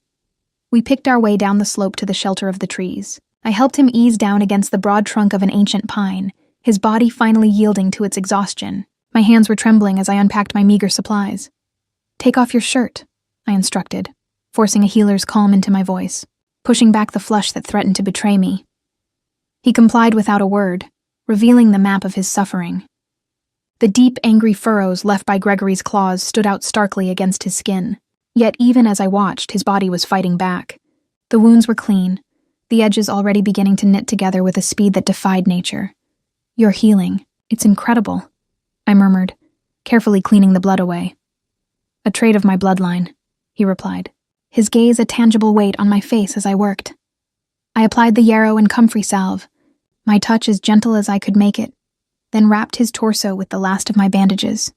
We picked our way down the slope to the shelter of the trees. I helped him ease down against the broad trunk of an ancient pine, his body finally yielding to its exhaustion. My hands were trembling as I unpacked my meager supplies. Take off your shirt, I instructed, forcing a healer's calm into my voice, pushing back the flush that threatened to betray me. He complied without a word, revealing the map of his suffering. The deep, angry furrows left by Gregory's claws stood out starkly against his skin. Yet even as I watched, his body was fighting back. The wounds were clean, the edges already beginning to knit together with a speed that defied nature. You're healing. It's incredible, I murmured, carefully cleaning the blood away. A trait of my bloodline, he replied, his gaze a tangible weight on my face as I worked. I applied the yarrow and comfrey salve, my touch as gentle as I could make it, then wrapped his torso with the last of my bandages.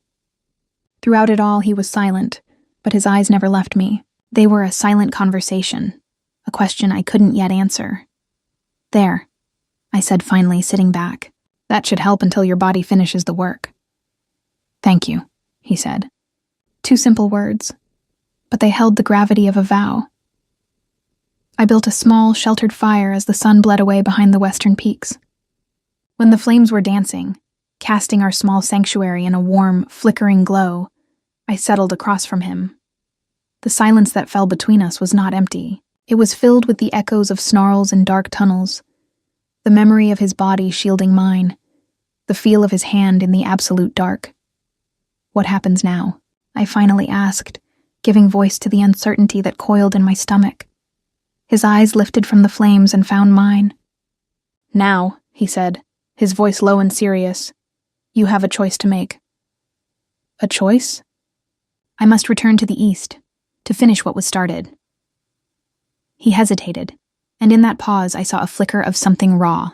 Throughout it all, he was silent, but his eyes never left me. They were a silent conversation, a question I couldn't yet answer. There, I said finally, sitting back. That should help until your body finishes the work. Thank you, he said. 2 simple words, but they held the gravity of a vow. I built a small, sheltered fire as the sun bled away behind the western peaks. When the flames were dancing, casting our small sanctuary in a warm, flickering glow, I settled across from him. The silence that fell between us was not empty. It was filled with the echoes of snarls in dark tunnels, the memory of his body shielding mine, the feel of his hand in the absolute dark. What happens now? I finally asked, giving voice to the uncertainty that coiled in my stomach. His eyes lifted from the flames and found mine. "Now," he said, his voice low and serious, "you have a choice to make." A choice? I must return to the east, to finish what was started. He hesitated, and in that pause I saw a flicker of something raw.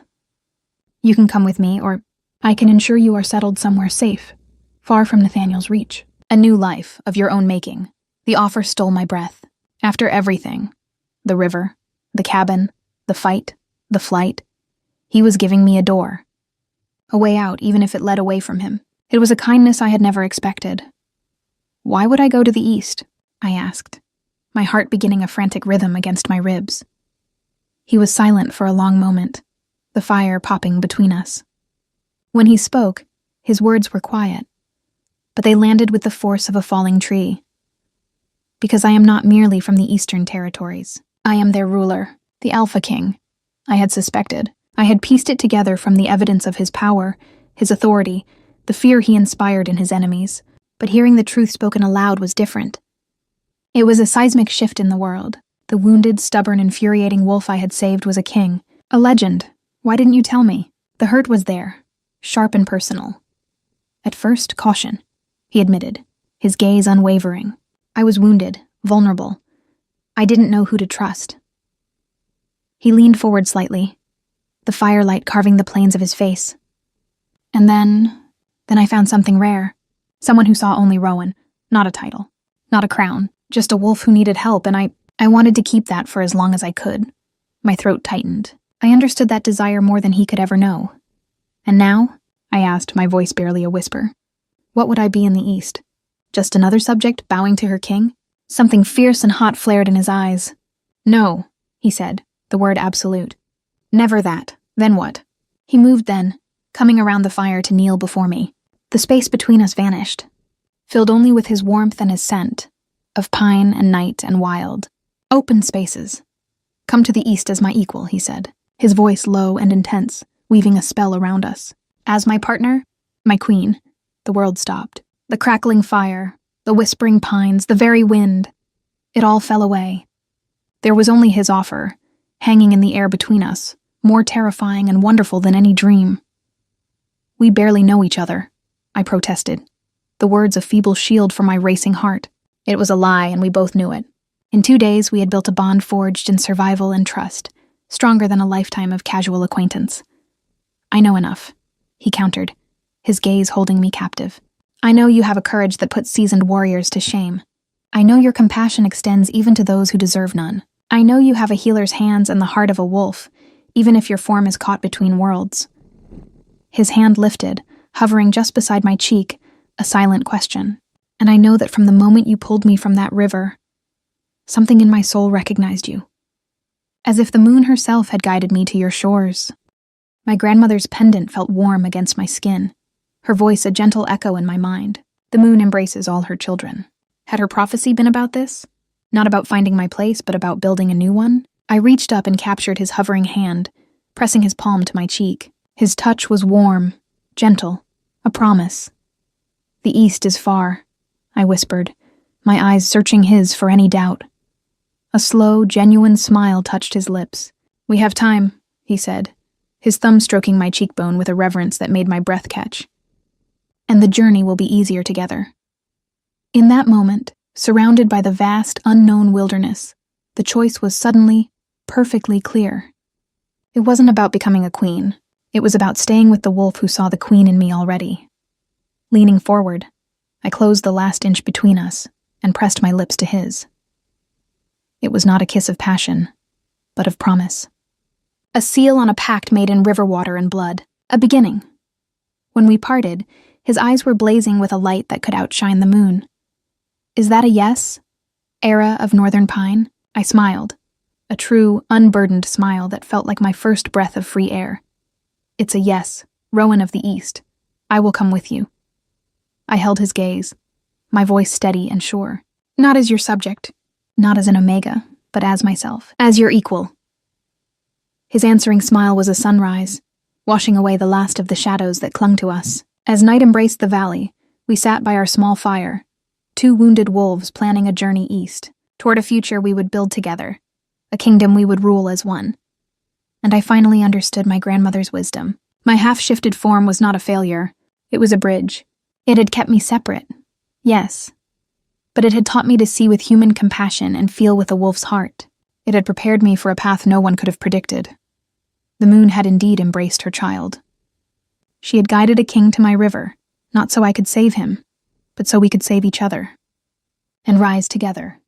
"You can come with me, or I can ensure you are settled somewhere safe, far from Nathaniel's reach. A new life, of your own making." The offer stole my breath. After everything, the river, the cabin, the fight, the flight, he was giving me a door. A way out, even if it led away from him. It was a kindness I had never expected. "Why would I go to the east?" I asked, my heart beginning a frantic rhythm against my ribs. He was silent for a long moment, the fire popping between us. When he spoke, his words were quiet, but they landed with the force of a falling tree. "Because I am not merely from the Eastern Territories. I am their ruler, the Alpha King." I had suspected. I had pieced it together from the evidence of his power, his authority, the fear he inspired in his enemies. But hearing the truth spoken aloud was different. It was a seismic shift in the world. The wounded, stubborn, infuriating wolf I had saved was a king, a legend. Why didn't you tell me? The hurt was there, sharp and personal. At first, caution, he admitted, his gaze unwavering. I was wounded, vulnerable. I didn't know who to trust. He leaned forward slightly, the firelight carving the planes of his face. And then I found something rare. Someone who saw only Rowan, not a title, not a crown, just a wolf who needed help, and I wanted to keep that for as long as I could. My throat tightened. I understood that desire more than he could ever know. "And now?" I asked, my voice barely a whisper. What would I be in the East? Just another subject bowing to her king? Something fierce and hot flared in his eyes. "No," he said, the word absolute. "Never that. Then what?" He moved then, coming around the fire to kneel before me. The space between us vanished, filled only with his warmth and his scent, of pine and night and wild. Open spaces. "Come to the east as my equal," he said, his voice low and intense, weaving a spell around us. "As my partner, my queen." The world stopped. The crackling fire, the whispering pines, the very wind. It all fell away. There was only his offer, hanging in the air between us, more terrifying and wonderful than any dream. "We barely know each other," I protested, the words a feeble shield for my racing heart. It was a lie, and we both knew it. In 2 days, we had built a bond forged in survival and trust, stronger than a lifetime of casual acquaintance. "I know enough," he countered, his gaze holding me captive. "I know you have a courage that puts seasoned warriors to shame. I know your compassion extends even to those who deserve none. I know you have a healer's hands and the heart of a wolf, even if your form is caught between worlds." His hand lifted, hovering just beside my cheek, a silent question. "And I know that from the moment you pulled me from that river, something in my soul recognized you. As if the moon herself had guided me to your shores." My grandmother's pendant felt warm against my skin, her voice a gentle echo in my mind. The moon embraces all her children. Had her prophecy been about this? Not about finding my place, but about building a new one? I reached up and captured his hovering hand, pressing his palm to my cheek. His touch was warm, gentle, a promise. "The east is far," I whispered, my eyes searching his for any doubt. A slow, genuine smile touched his lips. "We have time," he said, his thumb stroking my cheekbone with a reverence that made my breath catch. "And the journey will be easier together." In that moment, surrounded by the vast, unknown wilderness, the choice was suddenly, perfectly clear. It wasn't about becoming a queen. It was about staying with the wolf who saw the queen in me already. Leaning forward, I closed the last inch between us and pressed my lips to his. It was not a kiss of passion, but of promise. A seal on a pact made in river water and blood. A beginning. When we parted, his eyes were blazing with a light that could outshine the moon. "Is that a yes, Era of Northern Pine?" I smiled, a true, unburdened smile that felt like my first breath of free air. "It's a yes, Rowan of the East. I will come with you." I held his gaze, my voice steady and sure. "Not as your subject, not as an omega, but as myself, as your equal." His answering smile was a sunrise, washing away the last of the shadows that clung to us. As night embraced the valley, we sat by our small fire, 2 wounded wolves planning a journey east, toward a future we would build together, a kingdom we would rule as one. And I finally understood my grandmother's wisdom. My half-shifted form was not a failure. It was a bridge. It had kept me separate, yes, but it had taught me to see with human compassion and feel with a wolf's heart. It had prepared me for a path no one could have predicted. The moon had indeed embraced her child. She had guided a king to my river, not so I could save him, but so we could save each other and rise together.